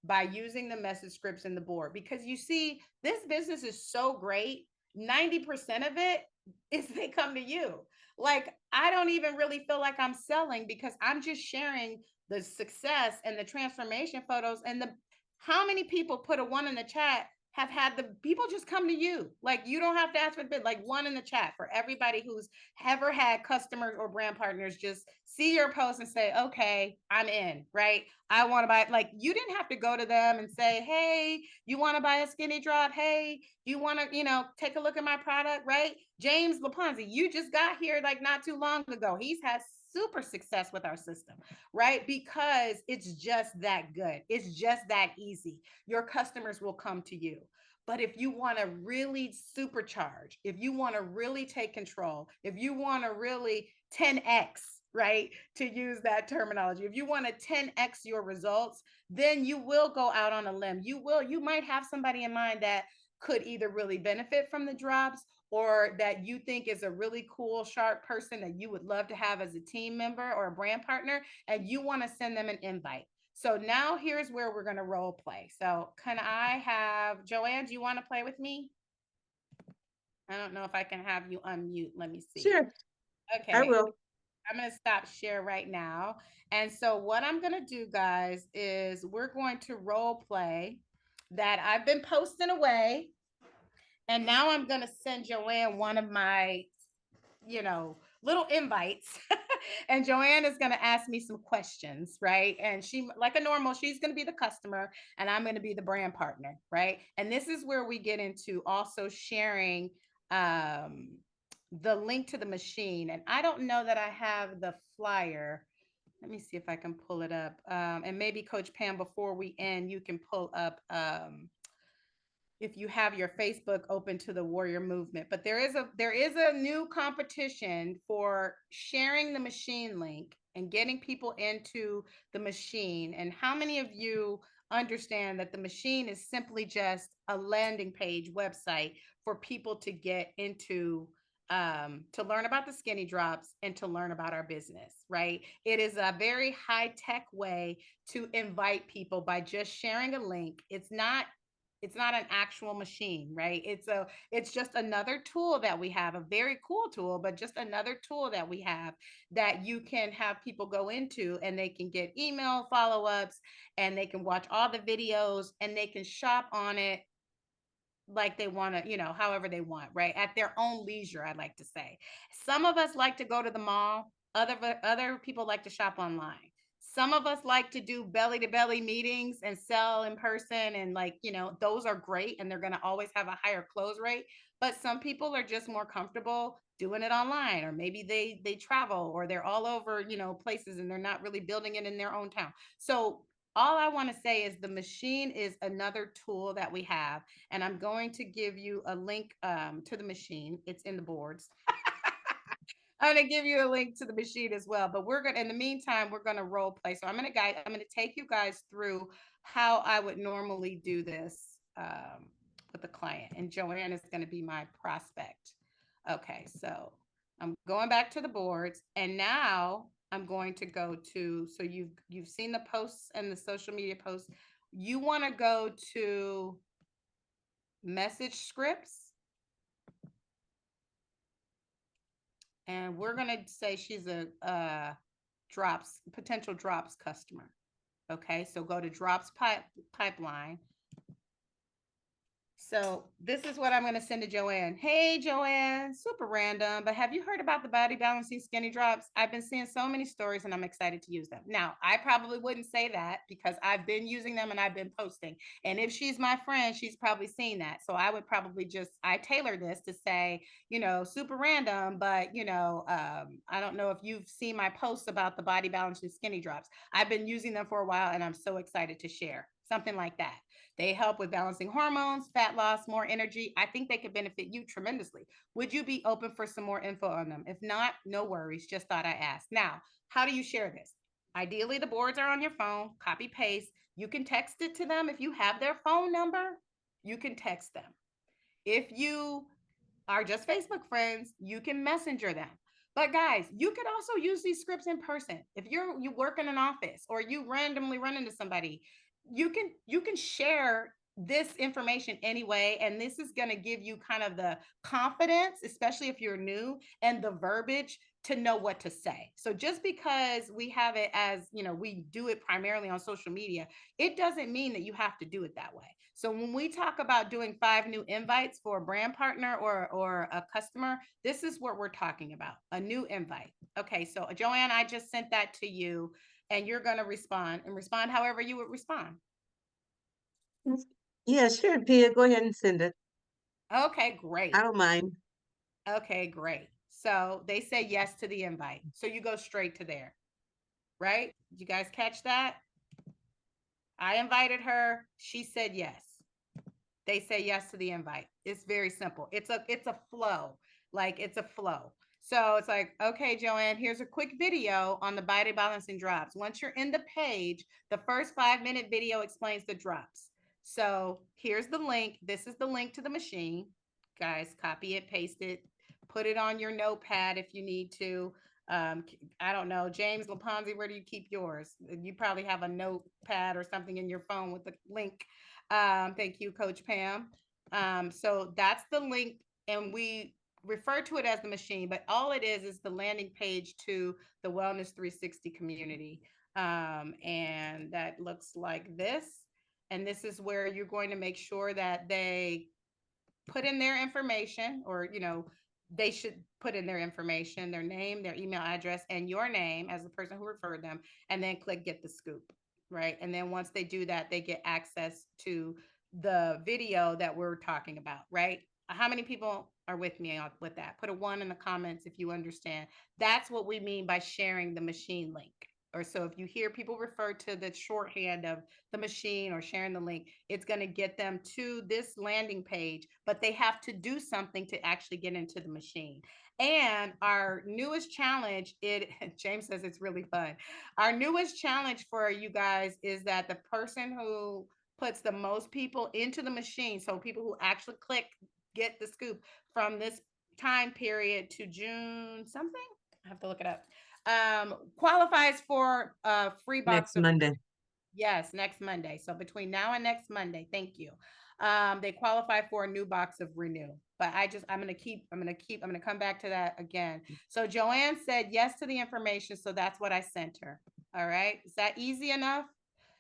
by using the message scripts in the board. Because you see, this business is so great. 90% of it is they come to you. Like, I don't even really feel like I'm selling, because I'm just sharing the success and the transformation photos. And how many people put a 1 in the chat have had the people just come to you. Like, you don't have to ask for the bid. Like, 1 in the chat for everybody who's ever had customers or brand partners just see your post and say, okay, I'm in, right? I want to buy it. Like, you didn't have to go to them and say, hey, you want to buy a skinny drop? Hey, you want to, take a look at my product, right? James Laponzi, you just got here like not too long ago. He's had super success with our system, right? Because it's just that good. It's just that easy. Your customers will come to you. But if you want to really supercharge, if you want to really take control, if you want to really 10x, right, to use that terminology, if you want to 10x your results, then you will go out on a limb. You might have somebody in mind that could either really benefit from the drops, or that you think is a really cool, sharp person that you would love to have as a team member or a brand partner, and you want to send them an invite. So now here's where we're going to role play. So can I have Joanne, do you want to play with me? I don't know if I can have you unmute. Let me see. Sure. Okay. I will. I'm going to stop share right now. And so what I'm going to do, guys, is we're going to role play that I've been posting away. And now I'm going to send Joanne one of my, little invites. And Joanne is going to ask me some questions, right? And she, like a normal, she's going to be the customer and I'm going to be the brand partner, right? And this is where we get into also sharing the link to the machine. And I don't know that I have the flyer. Let me see if I can pull it up. And maybe Coach Pam, before we end, you can pull up if you have your Facebook open to the Warrior Movement. But there is a new competition for sharing the machine link and getting people into the machine. And how many of you understand that the machine is simply just a landing page website for people to get into, to learn about the skinny drops and to learn about our business, right? It is a very high tech way to invite people by just sharing a link. It's not an actual machine, right? It's just another tool that we have, a very cool tool, but just another tool that we have that you can have people go into, and they can get email follow-ups, and they can watch all the videos, and they can shop on it like they want to, however they want, right? At their own leisure, I'd like to say. Some of us like to go to the mall. Other people like to shop online. Some of us like to do belly to belly meetings and sell in person, and like, those are great and they're going to always have a higher close rate. But some people are just more comfortable doing it online, or maybe they travel, or they're all over, places, and they're not really building it in their own town. So all I want to say is the machine is another tool that we have, and I'm going to give you a link to the machine. It's in the boards. I'm gonna give you a link to the machine as well. But we're gonna, in the meantime, we're gonna role play. So I'm gonna take you guys through how I would normally do this with the client. And Joanne is gonna be my prospect. Okay, so I'm going back to the boards, and now I'm going to go to, so you've seen the posts and the social media posts. You want to go to message scripts, and we're going to say she's a drops, potential drops customer. Okay, so go to drops pipeline. So this is what I'm going to send to Joanne. Hey, Joanne, super random, but have you heard about the body balancing skinny drops? I've been seeing so many stories and I'm excited to use them. Now, I probably wouldn't say that because I've been using them and I've been posting. And if she's my friend, she's probably seen that. So I would probably I tailor this to say, super random, but, I don't know if you've seen my posts about the body balancing skinny drops. I've been using them for a while and I'm so excited to share. Something like that. They help with balancing hormones, fat loss, more energy. I think they could benefit you tremendously. Would you be open for some more info on them? If not, no worries. Just thought I asked. Now, how do you share this? Ideally, the boards are on your phone, copy paste. You can text it to them. If you have their phone number, you can text them. If you are just Facebook friends, you can messenger them. But guys, you could also use these scripts in person. If you work in an office or you randomly run into somebody, you can share this information anyway, and this is going to give you kind of the confidence, especially if you're new, and the verbiage to know what to say. So just because we have it as, we do it primarily on social media, it doesn't mean that you have to do it that way. So when we talk about doing 5 new invites for a brand partner or a customer, this is what we're talking about, a new invite. Okay, so Joanne, I just sent that to you, and you're going to respond however you would respond. Yeah, sure, Pia. Go ahead and send it. Okay, great. I don't mind. Okay, great. So they say yes to the invite. So you go straight to there, right? Did you guys catch that? I invited her. She said yes. They say yes to the invite. It's very simple. It's a flow. Like it's a flow. So it's like, okay, Joanne, here's a quick video on the body balancing drops. Once you're in the page, the first 5-minute video explains the drops. So here's the link. This is the link to the machine. Guys, copy it, paste it, put it on your notepad if you need to. I don't know, James Laponzi, where do you keep yours? You probably have a notepad or something in your phone with the link. Thank you, Coach Pam. So that's the link, and we refer to it as the machine, but all it is the landing page to the Wellness 360 community. And that looks like this. And this is where you're going to make sure that they put in their information, or they should put in their information, their name, their email address, and your name as the person who referred them, and then click get the scoop, right? And then once they do that, they get access to the video that we're talking about, right? How many people are with me with that? Put a 1 in the comments if you understand. That's what we mean by sharing the machine link. Or so if you hear people refer to the shorthand of the machine or sharing the link, it's going to get them to this landing page, but they have to do something to actually get into the machine. And our newest challenge, James says it's really fun. Our newest challenge for you guys is that the person who puts the most people into the machine, so people who actually click get the scoop from this time period to June something, I have to look it up, qualifies for a free box Next of, Monday. yes, next Monday. So between now and next Monday, thank you. They qualify for a new box of Renew. But I'm gonna come back to that again. So Joanne said yes to the information, so that's what I sent her. All right. Is that easy enough?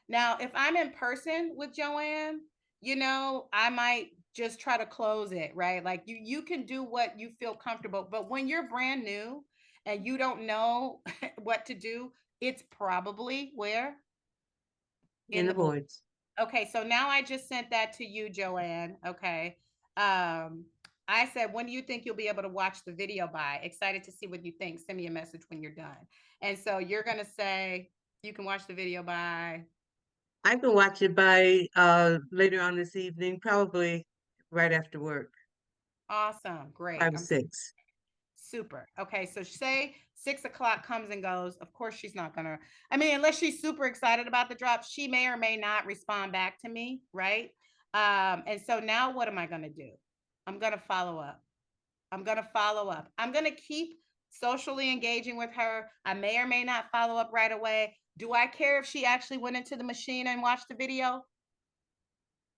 Now, if I'm in person with Joanne, I might just try to close it, right? Like you can do what you feel comfortable, but when you're brand new and you don't know what to do, It's probably where? in In the the board. boards. Okay, so now I just sent that to you, Joanne. Okay. Um, I said, when do you think you'll be able to watch the video by? Excited to see what you think. Send me a message when you're done. And so you're gonna say you can watch the video by I can watch it by later on this evening, probably right after work, awesome, great. five or I'm six. super. Okay, so say 6 o'clock comes and goes. Of course, she's not gonna, I mean, unless she's super excited about the drop, she may or may not respond back to me, right? And so now what am I gonna do? I'm gonna follow up. I'm going to follow up. I'm going to keep socially engaging with her. I may or may not follow up right away. Do I care if she actually went into the machine and watched the video?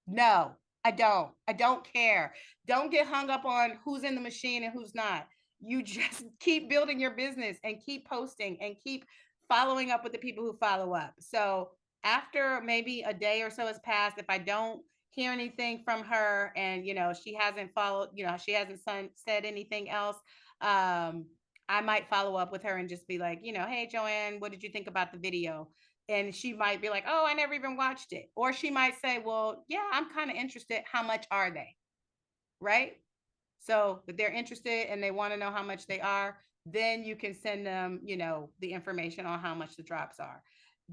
No, I don't. I don't care. Don't get hung up on who's in the machine and who's not. You just keep building your business and keep posting and keep following up with the people who follow up. So after maybe a day or so has passed, if I don't hear anything from her and she hasn't followed, she hasn't said anything else, I might follow up with her and just be like, hey Joanne, what did you think about the video? And she might be like, oh, I never even watched it. Or she might say, well, yeah, I'm kind of interested. How much are they? Right? So if they're interested and they want to know how much they are, then you can send them, the information on how much the drops are.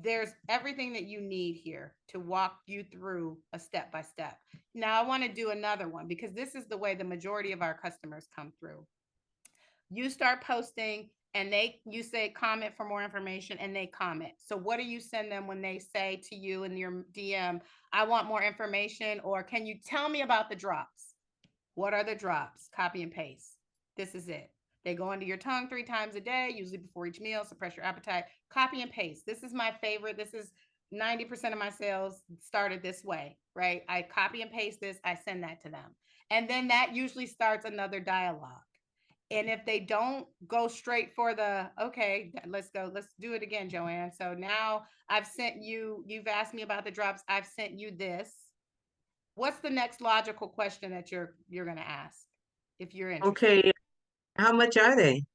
There's everything that you need here to walk you through a step by step. Now, I want to do another one because this is the way the majority of our customers come through. You start posting and you say comment for more information and they comment. So what do you send them when they say to you in your DM, I want more information, or can you tell me about the drops? What are the drops? Copy and paste. This is it. They go under your tongue 3 times a day, usually before each meal, suppress your appetite. Copy and paste. This is my favorite. This is 90% of my sales started this way, right? I copy and paste this, I send that to them. And then that usually starts another dialogue. And if they don't go straight for the, okay, let's go, let's do it again, Joanne. So now I've sent you, you've asked me about the drops, I've sent you this. What's the next logical question that you're going to ask if you're interested? Okay, how much are they?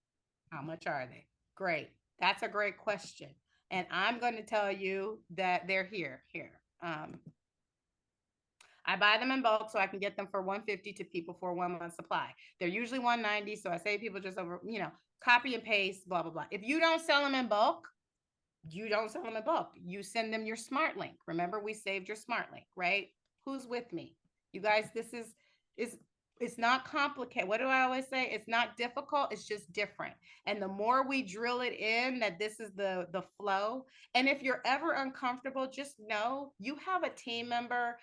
How much are they? Great. That's a great question. And I'm going to tell you that they're here. I buy them in bulk so I can get them for 150 to people for 1 month supply. They're usually 190, so I say people just over, copy and paste, blah blah blah. If you don't sell them in bulk, you don't sell them in bulk. You send them your smart link. Remember, we saved your smart link, right? Who's with me? You guys, this is it's not complicated. What do I always say? It's not difficult, it's just different. And the more we drill it in that this is the flow. And if you're ever uncomfortable, just know you have a team member,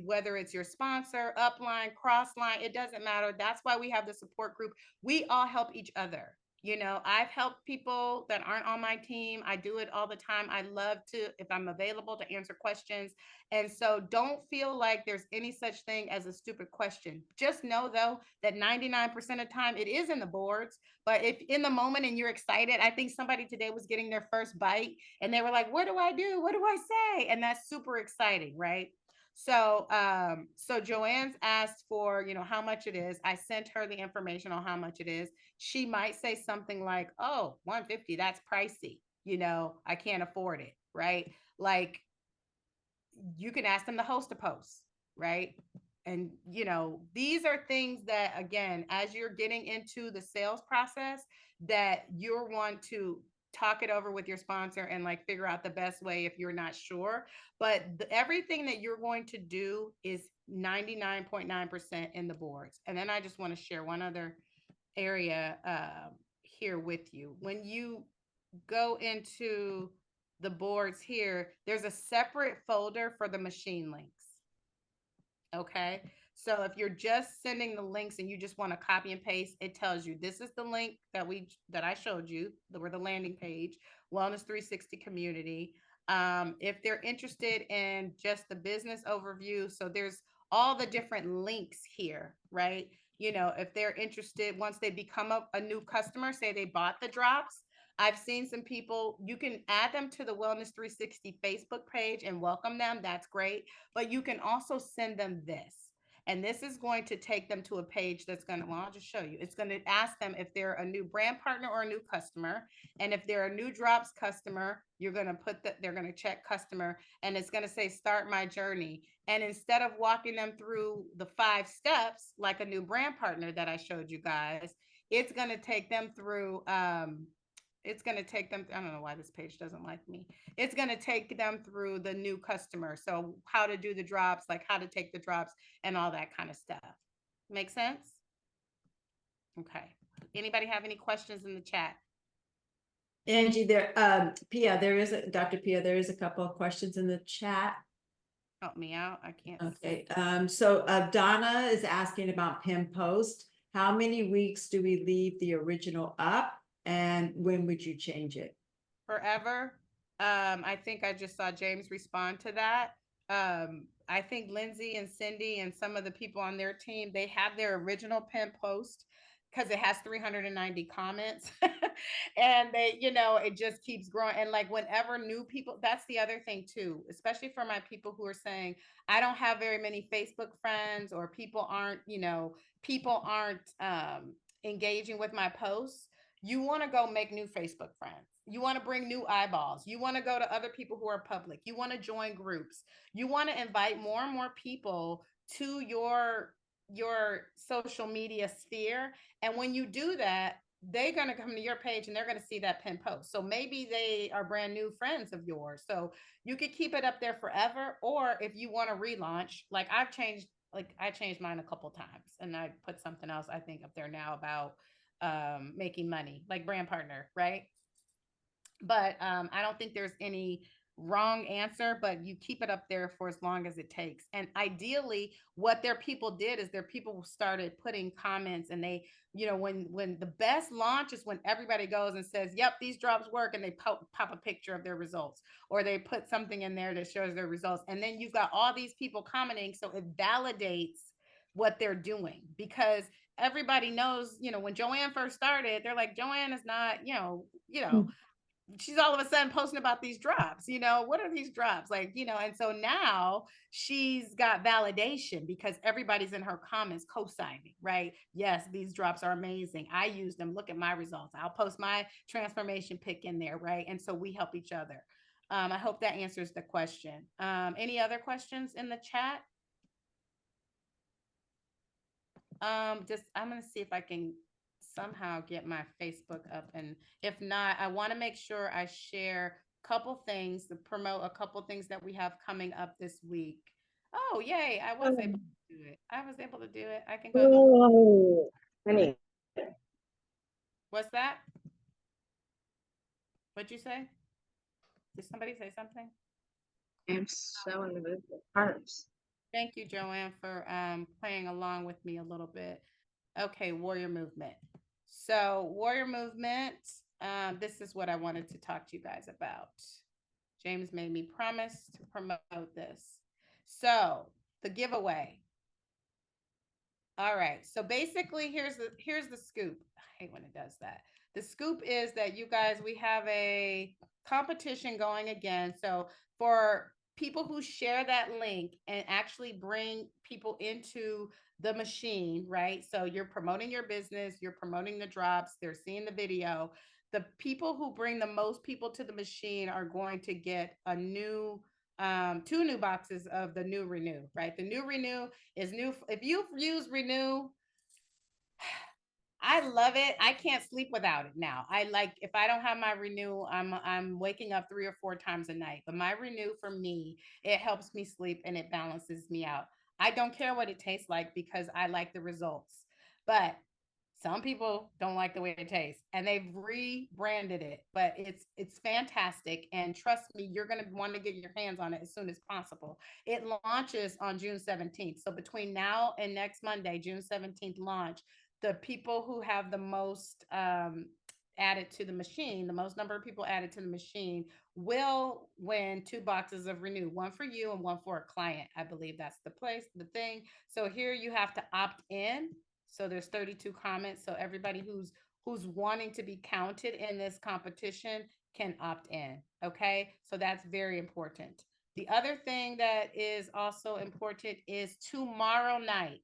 whether it's your sponsor, upline, crossline, it doesn't matter. That's why we have the support group. We all help each other. I've helped people that aren't on my team. I do it all the time. I love to, if I'm available, to answer questions. And so don't feel like there's any such thing as a stupid question. Just know though that 99% of the time it is in the boards. But if in the moment and you're excited, I think somebody today was getting their first bite and they were like, what do I do? What do I say? And that's super exciting, right? So Joanne's asked for, how much it is. I sent her the information on how much it is. She might say something like, oh, 150, that's pricey. I can't afford it, right? Like, you can ask them to host a post, right? And these are things that, again, as you're getting into the sales process, that you're want to talk it over with your sponsor and like figure out the best way if you're not sure. But everything that you're going to do is 99.9% in the boards. And then I just want to share one other area here with you. When you go into the boards here, there's a separate folder for the machine links. Okay. So if you're just sending the links and you just want to copy and paste, it tells you this is the link that I showed you, where the landing page, Wellness 360 community. If they're interested in just the business overview, so there's all the different links here, right? If they're interested, once they become a new customer, say they bought the drops, I've seen some people, you can add them to the Wellness 360 Facebook page and welcome them. That's great. But you can also send them this. And this is going to take them to a page that's going to, well, I'll just show you. It's going to ask them if they're a new brand partner or a new customer. And if they're a new drops customer, you're going to put that, they're going to check customer, and it's going to say start my journey. And instead of walking them through the 5 steps like a new brand partner that I showed you guys, it's going to take them through it's going to take them, I don't know why this page doesn't like me. It's going to take them through the new customer. So how to do the drops, like how to take the drops and all that kind of stuff. Make sense? Okay. Anybody have any questions in the chat? Angie, Pia, Dr. Pia, there is a couple of questions in the chat. Help me out. I can't. Okay, so Donna is asking about pin post. How many weeks do we leave the original up, and when would you change it? Forever. I think I just saw James respond to that. I think Lindsay and Cindy and some of the people on their team, they have their original pin post because it has 390 comments. And they, it just keeps growing. And like whenever new people, that's the other thing too, especially for my people who are saying, I don't have very many Facebook friends, or people aren't engaging with my posts. You want to go make new Facebook friends. You want to bring new eyeballs. You want to go to other people who are public. You want to join groups. You want to invite more and more people to your social media sphere. And when you do that, they're going to come to your page and they're going to see that pin post. So maybe they are brand new friends of yours. So you could keep it up there forever. Or if you want to relaunch, like I changed mine a couple times, and I put something else I think up there now about making money, like brand partner, right? But I don't think there's any wrong answer, but you keep it up there for as long as it takes. And ideally, what their people did is their people started putting comments, and they, when the best launch is when everybody goes and says, yep, these drops work, and they pop a picture of their results, or they put something in there that shows their results. And then you've got all these people commenting, so it validates what they're doing, because everybody knows, when Joanne first started, they're like, Joanne is not, she's all of a sudden posting about these drops, what are these drops like, and so now she's got validation because everybody's in her comments co-signing, right? Yes, these drops are amazing. I use them. Look at my results. I'll post my transformation pic in there, right? And so we help each other. I hope that answers the question. Any other questions in the chat? I'm going to see if I can somehow get my Facebook up, and if not, I want to make sure I share a couple things to promote a couple things that we have coming up this week. Oh, yay, I was able to do it. I can go. Oh, honey. What's that? What'd you say? Did somebody say something? I'm so in the mood for carbs. Thank you, Joanne, for playing along with me a little bit. Okay, warrior movement. So warrior movement, this is what I wanted to talk to you guys about. James made me promise to promote this. So the giveaway. All right, so basically here's the scoop. I hate when it does that. The scoop is that you guys, we have a competition going again. So for people who share that link and actually bring people into the machine, right? So you're promoting your business, you're promoting the drops, they're seeing the video. The people who bring the most people to the machine are going to get a new 2 new boxes of the new Renew, right? The new Renew is new. If you've used Renew, I love it. I can't sleep without it now. If I don't have my Renew, I'm waking up 3 or 4 times a night. But my Renew, for me, it helps me sleep and it balances me out. I don't care what it tastes like because I like the results. But some people don't like the way it tastes, and they've rebranded it, but it's fantastic. And trust me, you're going to want to get your hands on it as soon as possible. It launches on June 17th. So between now and next Monday, June 17th launch, the people who have the most added to the machine, the most number of people added to the machine, will win 2 boxes of Renew, one for you and one for a client. I believe that's the thing. So here you have to opt in. So there's 32 comments. So everybody who's wanting to be counted in this competition can opt in. Okay. So that's very important. The other thing that is also important is tomorrow night.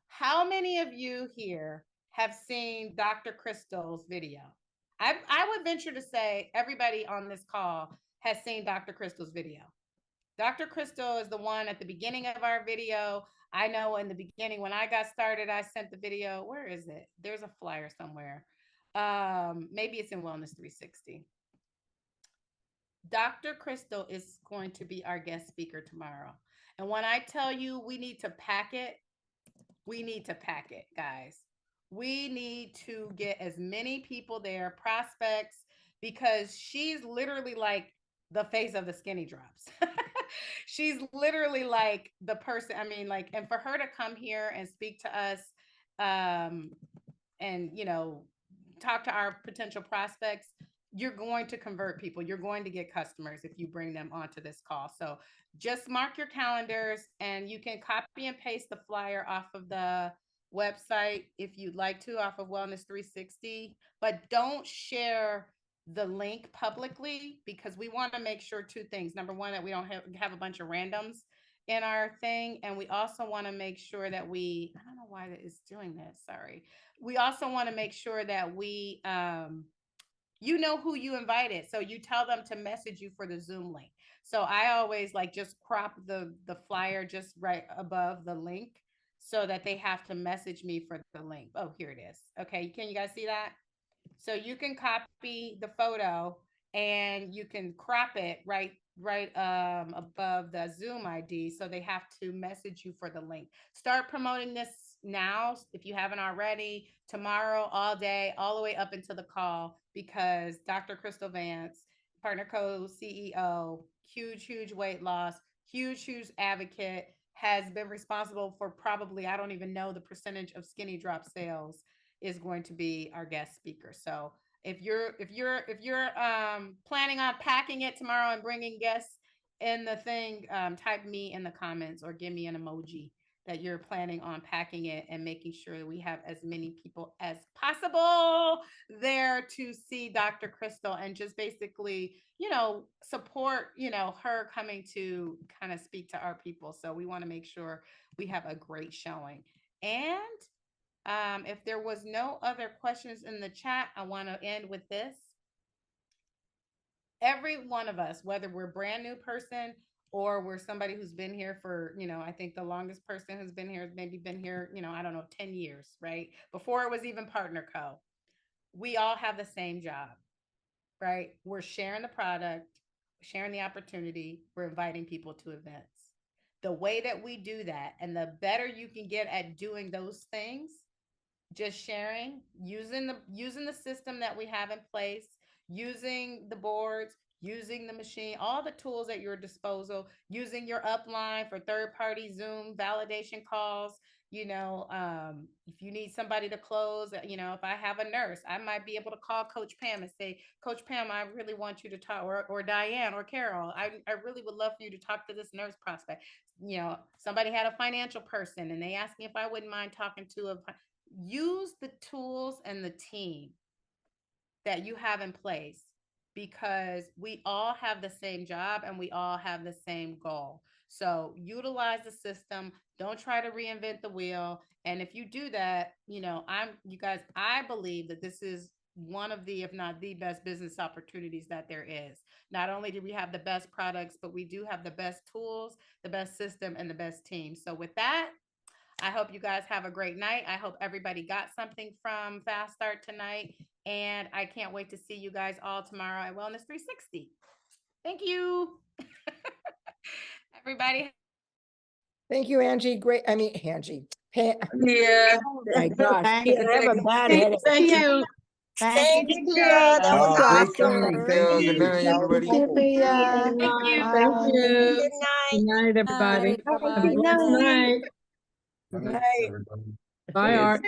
How many of you here have seen Dr. Crystal's video? I would venture to say everybody on this call has seen Dr. Crystal's video. Dr. Crystal is the one at the beginning of our video. I know in the beginning when I got started, I sent the video. Where is it? There's a flyer somewhere. Maybe it's in Wellness 360. Dr. Crystal is going to be our guest speaker tomorrow. And when I tell you we need to pack it, we need to pack it, guys. We need to get as many people there, prospects, because she's literally like the face of the skinny drops. She's literally like the person, I mean, like, and for her to come here and speak to us, and, you know, talk to our potential prospects, you're going to convert people. You're going to get customers if you bring them onto this call. So just mark your calendars, and you can copy and paste the flyer off of the website if you'd like to, off of Wellness 360, but don't share the link publicly, because we want to make sure two things. Number one, that we don't have a bunch of randoms in our thing. And we also want to make sure that I don't know why that is doing this. Sorry. We also want to make sure that we, you know who you invited. So you tell them to message you for the Zoom link. So I always like just crop the flyer just right above the link so that they have to message me for the link. Oh, here it is. Okay. Can you guys see that? So you can copy the photo and you can crop it right above the Zoom ID, so they have to message you for the link. Start promoting this now if you haven't already, tomorrow, all day, all the way up until the call, because Dr. Crystal Vance, Partner Co. CEO, huge weight loss, huge advocate, has been responsible for probably, I don't even know the percentage of skinny drop sales, is going to be our guest speaker. So if you're planning on packing it tomorrow and bringing guests in the thing, type me in the comments or give me an emoji that you're planning on packing it, and making sure that we have as many people as possible there to see Dr. Crystal and just basically, you know, support, you know, her coming to kind of speak to our people. So we want to make sure we have a great showing. And if there was no other questions in the chat, I want to end with this. Every one of us, whether we're a brand new person or we're somebody who's been here for, you know, I think the longest person who's been here has maybe been here, you know, I don't know, 10 years, right? Before it was even Partner Co. We all have the same job, right? We're sharing the product, sharing the opportunity, we're inviting people to events. The way that we do that, and the better you can get at doing those things, just sharing, using the system that we have in place, using the boards, using the machine, all the tools at your disposal, using your upline for third-party Zoom validation calls. You know, if you need somebody to close, you know, if I have a nurse, I might be able to call Coach Pam and say, Coach Pam, I really want you to talk, or Diane or Carol, I really would love for you to talk to this nurse prospect. You know, somebody had a financial person and they asked me if I wouldn't mind talking to a. Use the tools and the team that you have in place, because we all have the same job and we all have the same goal. So utilize the system. Don't try to reinvent the wheel. And if you do that, you know, I believe that this is one of the, if not the best business opportunities that there is. Not only do we have the best products, but we do have the best tools, the best system, and the best team. So with that, I hope you guys have a great night. I hope everybody got something from Fast Start tonight. And I can't wait to see you guys all tomorrow at Wellness 360. Thank you. Everybody. Thank you, Angie. Great. I mean, Angie. Yeah. Oh my gosh. I have a bad Thank headache. thank you. Thank you, you. Pia. That was Great awesome. showing. Thank you. Good night, everybody. Thank you, Pia. Thank you. Thank Bye. you. Good night. Good night, everybody. Bye. Good night. Night. Good Good night, night. everybody. Bye, Art.